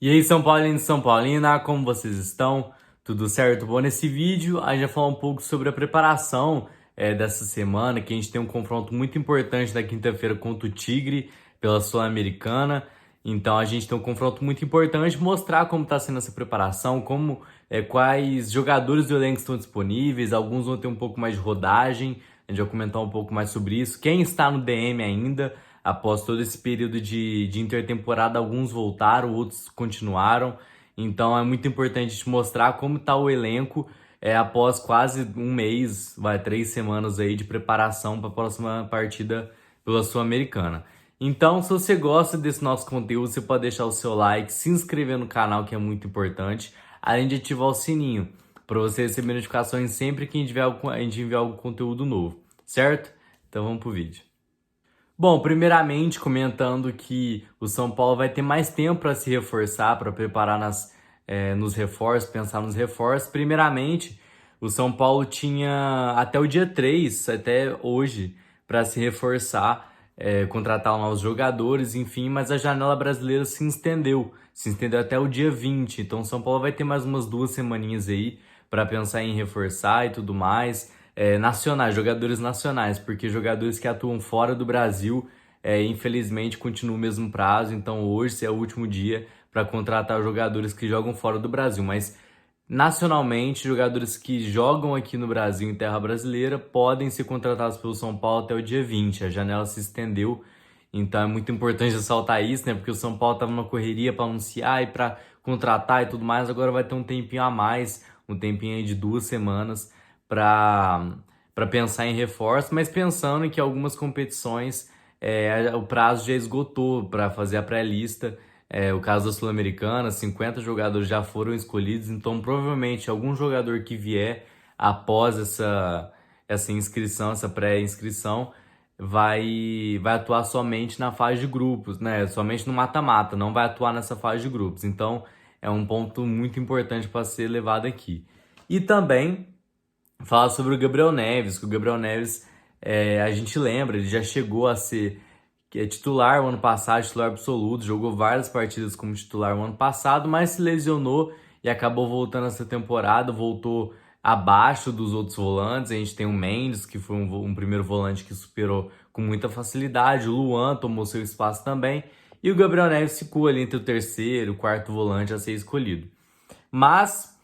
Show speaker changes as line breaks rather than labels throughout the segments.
E aí, São Paulino e São Paulina, como vocês estão? Tudo certo? Bom, nesse vídeo a gente vai falar um pouco sobre a preparação dessa semana, que a gente tem um confronto muito importante na quinta-feira contra o Tigre pela Sul-Americana. Então a gente tem um confronto muito importante, mostrar como está sendo essa preparação, quais jogadores do elenco estão disponíveis, alguns vão ter um pouco mais de rodagem, a gente vai comentar um pouco mais sobre isso. Quem está no DM ainda, após todo esse período de intertemporada, alguns voltaram, outros continuaram. Então é muito importante te mostrar como está o elenco após quase um mês, 3 semanas aí de preparação para a próxima partida pela Sul-Americana. Então, se você gosta desse nosso conteúdo, você pode deixar o seu like, se inscrever no canal, que é muito importante, além de ativar o sininho, para você receber notificações sempre que a gente enviar algum conteúdo novo, certo? Então vamos pro vídeo. Bom, primeiramente comentando que o São Paulo vai ter mais tempo para se reforçar, para preparar nos reforços, pensar nos reforços. Primeiramente, o São Paulo tinha até o dia 3, até hoje, para se reforçar, contratar novos jogadores, enfim, mas a janela brasileira se estendeu até o dia 20. Então, o São Paulo vai ter mais umas 2 semaninhas aí para pensar em reforçar e tudo mais nacionais, jogadores nacionais, porque jogadores que atuam fora do Brasil, infelizmente, continua o mesmo prazo. Então, hoje é o último dia para contratar jogadores que jogam fora do Brasil. Mas, nacionalmente, jogadores que jogam aqui no Brasil, em terra brasileira, podem ser contratados pelo São Paulo até o dia 20. A janela se estendeu. Então, é muito importante ressaltar isso, né? Porque o São Paulo estava numa correria para anunciar e para contratar e tudo mais. Agora vai ter um tempinho a mais, um tempinho aí de 2 semanas para pensar em reforço, mas pensando em que algumas competições o prazo já esgotou para fazer a pré-lista. O caso da Sul-Americana, 50 jogadores já foram escolhidos, então provavelmente algum jogador que vier após essa inscrição, essa pré-inscrição, vai atuar somente na fase de grupos, né? Somente no mata-mata, não vai atuar nessa fase de grupos. Então é um ponto muito importante para ser levado aqui. E também falar sobre o Gabriel Neves, que o Gabriel Neves, a gente lembra, ele já chegou a ser titular o ano passado, titular absoluto, jogou várias partidas como titular o ano passado, mas se lesionou e acabou voltando essa temporada, voltou abaixo dos outros volantes. A gente tem o Mendes, que foi um primeiro volante que superou com muita facilidade, o Luan tomou seu espaço também, e o Gabriel Neves ficou ali entre o terceiro e o quarto volante a ser escolhido. Mas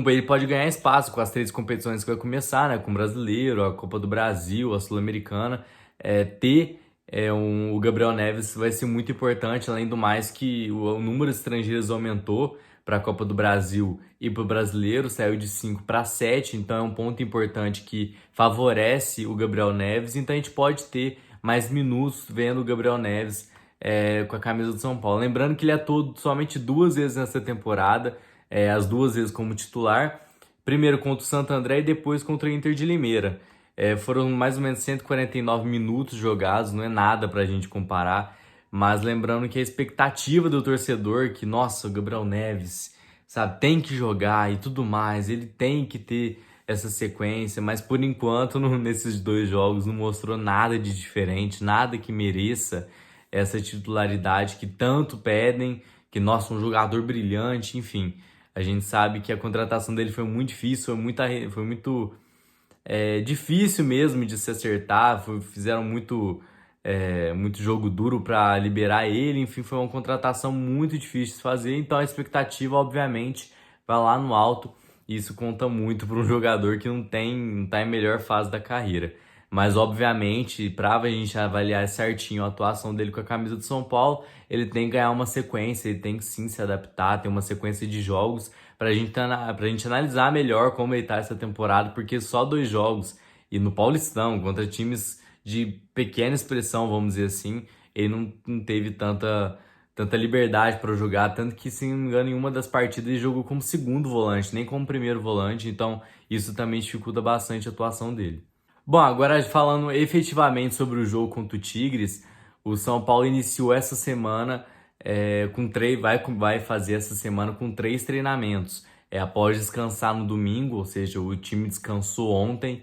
ele pode ganhar espaço com as 3 competições que vai começar, né? Com o Brasileiro, a Copa do Brasil, a Sul-Americana. O Gabriel Neves vai ser muito importante, além do mais que o número de estrangeiros aumentou para a Copa do Brasil e para o Brasileiro, saiu de 5 para 7, então é um ponto importante que favorece o Gabriel Neves. Então a gente pode ter mais minutos vendo o Gabriel Neves com a camisa do São Paulo. Lembrando que ele atuou somente 2 vezes nessa temporada, as 2 vezes como titular, primeiro contra o Santo André e depois contra o Inter de Limeira. Foram mais ou menos 149 minutos jogados, não é nada pra gente comparar, mas lembrando que a expectativa do torcedor, que nossa, o Gabriel Neves, sabe, tem que jogar e tudo mais, ele tem que ter essa sequência, mas por enquanto nesses 2 jogos não mostrou nada de diferente, nada que mereça essa titularidade que tanto pedem, que nossa, um jogador brilhante, enfim. A gente sabe que a contratação dele foi muito difícil, foi muito difícil mesmo de se acertar. Fizeram muito jogo duro para liberar ele. Enfim, foi uma contratação muito difícil de se fazer. Então a expectativa, obviamente, vai lá no alto. E isso conta muito para um jogador que não tá em melhor fase da carreira. Mas, obviamente, para a gente avaliar certinho a atuação dele com a camisa do São Paulo, ele tem que ganhar uma sequência, ele tem que sim se adaptar, ter uma sequência de jogos para a gente analisar melhor como ele tá essa temporada, porque só 2 jogos e no Paulistão, contra times de pequena expressão, vamos dizer assim, ele não teve tanta liberdade para jogar, tanto que, se não me engano, em uma das partidas ele jogou como segundo volante, nem como primeiro volante, então isso também dificulta bastante a atuação dele. Bom, agora falando efetivamente sobre o jogo contra o Tigres, o São Paulo iniciou essa semana vai fazer essa semana com 3 treinamentos. Após descansar no domingo, ou seja, o time descansou ontem,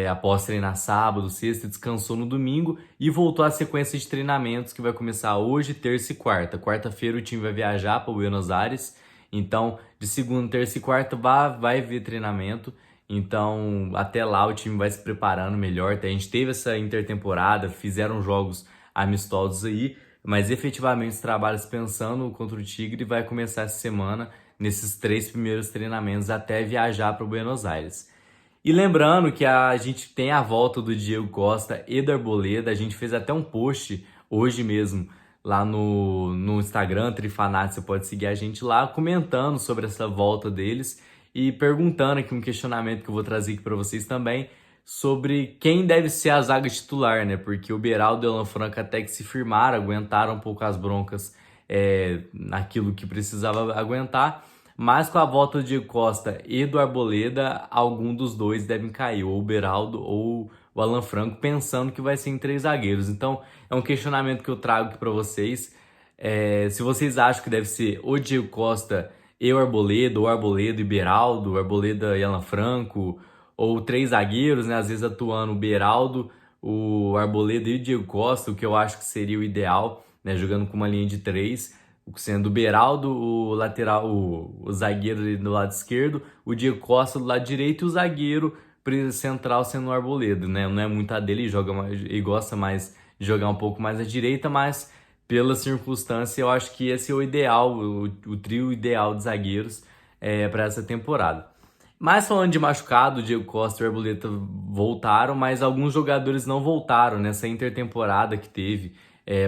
após treinar sábado, sexta, descansou no domingo e voltou à sequência de treinamentos que vai começar hoje, terça e quarta. Quarta-feira o time vai viajar para Buenos Aires, então de segunda, terça e quarta vai ver treinamento. Então até lá o time vai se preparando melhor. A gente teve essa intertemporada, fizeram jogos amistosos aí, mas efetivamente os trabalhos pensando contra o Tigre vai começar essa semana nesses 3 primeiros treinamentos até viajar para Buenos Aires. E lembrando que a gente tem a volta do Diego Costa e do Arboleda. A gente fez até um post hoje mesmo lá no Instagram, Trifanatos, você pode seguir a gente lá, comentando sobre essa volta deles e perguntando aqui um questionamento que eu vou trazer aqui para vocês também sobre quem deve ser a zaga titular, né? Porque o Beraldo e o Alan Franco até que se firmaram, aguentaram um pouco as broncas naquilo que precisava aguentar. Mas com a volta do Diego Costa e do Arboleda, algum dos dois devem cair, ou o Beraldo ou o Alan Franco, pensando que vai ser em 3 zagueiros. Então, é um questionamento que eu trago aqui para vocês. Se vocês acham que deve ser o Diego Costa e o Arboleda, ou Arboleda e Beraldo, Arboleda e Alan Franco, ou 3 zagueiros, né? Às vezes atuando o Beraldo, o Arboleda e o Diego Costa, o que eu acho que seria o ideal, né? Jogando com uma linha de 3, sendo o Beraldo, o lateral, o zagueiro ali do lado esquerdo, o Diego Costa do lado direito e o zagueiro central sendo o Arboleda, né? Não é muito a dele, ele gosta mais de jogar um pouco mais à direita, mas pela circunstância eu acho que esse é o ideal, o trio ideal de zagueiros para essa temporada. Mas falando de machucado, o Diego Costa e o Arboleda voltaram, mas alguns jogadores não voltaram nessa intertemporada que teve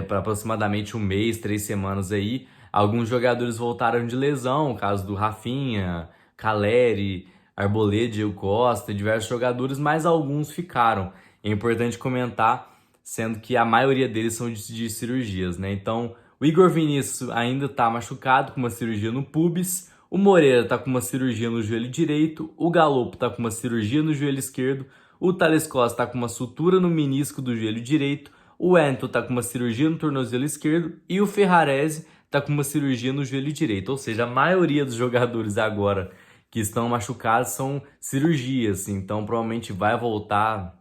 para aproximadamente um mês, 3 semanas aí. Alguns jogadores voltaram de lesão, o caso do Rafinha, Caleri, Arboleda, Diego Costa, diversos jogadores, mas alguns ficaram. É importante comentar, sendo que a maioria deles são de cirurgias, né? Então, o Igor Vinícius ainda está machucado com uma cirurgia no pubis, o Moreira está com uma cirurgia no joelho direito, o Galopo está com uma cirurgia no joelho esquerdo, o Thales Costa está com uma sutura no menisco do joelho direito, o Wellington está com uma cirurgia no tornozelo esquerdo e o Ferrarese está com uma cirurgia no joelho direito. Ou seja, a maioria dos jogadores agora que estão machucados são cirurgias, então provavelmente vai voltar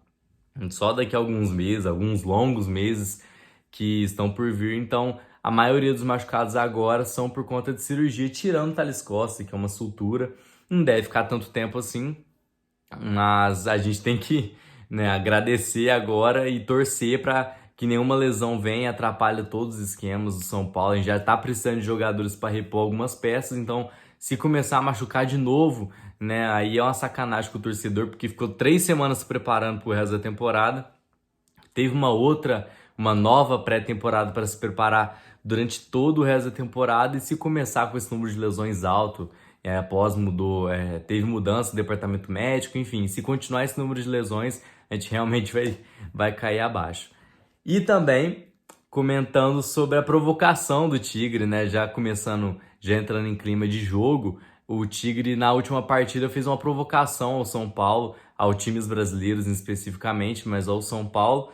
só daqui a alguns meses, alguns longos meses que estão por vir. Então, a maioria dos machucados agora são por conta de cirurgia, tirando o Thales Costa, que é uma sutura. Não deve ficar tanto tempo assim, mas a gente tem que, né, agradecer agora e torcer para que nenhuma lesão venha e atrapalhe todos os esquemas do São Paulo. A gente já está precisando de jogadores para repor algumas peças, então se começar a machucar de novo, né, aí é uma sacanagem com o torcedor, porque ficou 3 semanas se preparando para o resto da temporada. Teve uma nova pré-temporada para se preparar durante todo o resto da temporada, e se começar com esse número de lesões alto, teve mudança no departamento médico, enfim, se continuar esse número de lesões, a gente realmente vai cair abaixo. E também comentando sobre a provocação do Tigre, né? Já entrando em clima de jogo, o Tigre na última partida fez uma provocação ao São Paulo, aos times brasileiros especificamente, mas ao São Paulo,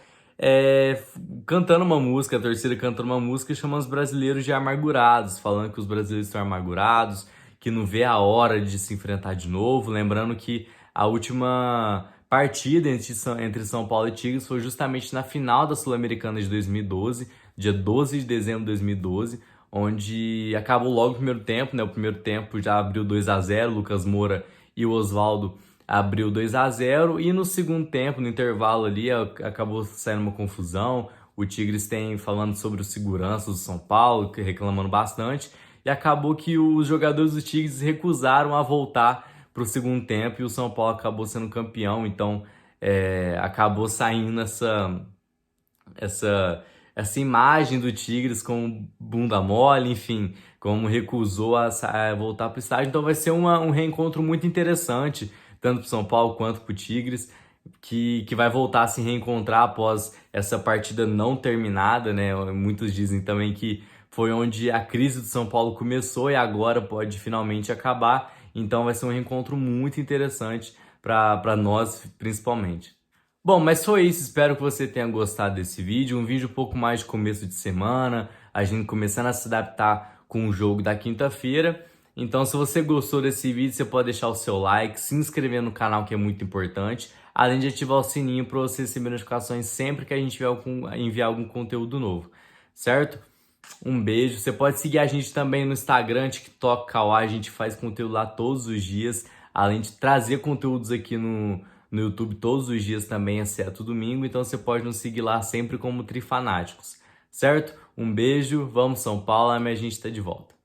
cantando uma música, a torcida cantando uma música chamando os brasileiros de amargurados, falando que os brasileiros estão amargurados, que não vê a hora de se enfrentar de novo. Lembrando que a última partida entre São Paulo e Tigres foi justamente na final da Sul-Americana de 2012, dia 12 de dezembro de 2012, onde acabou logo o primeiro tempo, né? O primeiro tempo já abriu 2-0, Lucas Moura e o Oswaldo abriu 2-0, e no segundo tempo, no intervalo ali, acabou saindo uma confusão. O Tigres tem falando sobre os seguranças do São Paulo, reclamando bastante, e acabou que os jogadores do Tigres recusaram a voltar para o segundo tempo e o São Paulo acabou sendo campeão. Então acabou saindo essa imagem do Tigres com bunda mole, enfim, como recusou a voltar para o estádio. Então vai ser um reencontro muito interessante, tanto para o São Paulo quanto para o Tigres, que vai voltar a se reencontrar após essa partida não terminada, né? Muitos dizem também que foi onde a crise do São Paulo começou e agora pode finalmente acabar. Então vai ser um reencontro muito interessante para nós, principalmente. Bom, mas foi isso. Espero que você tenha gostado desse vídeo. Um vídeo um pouco mais de começo de semana, a gente começando a se adaptar com o jogo da quinta-feira. Então, se você gostou desse vídeo, você pode deixar o seu like, se inscrever no canal, que é muito importante. além de ativar o sininho para você receber notificações sempre que a gente enviar algum conteúdo novo, certo? Um beijo. Você pode seguir a gente também no Instagram, TikTok, Kawaii. A gente faz conteúdo lá todos os dias, além de trazer conteúdos aqui no YouTube todos os dias também, exceto domingo. Então você pode nos seguir lá sempre como Trifanáticos, certo? Um beijo, vamos São Paulo, a gente está de volta.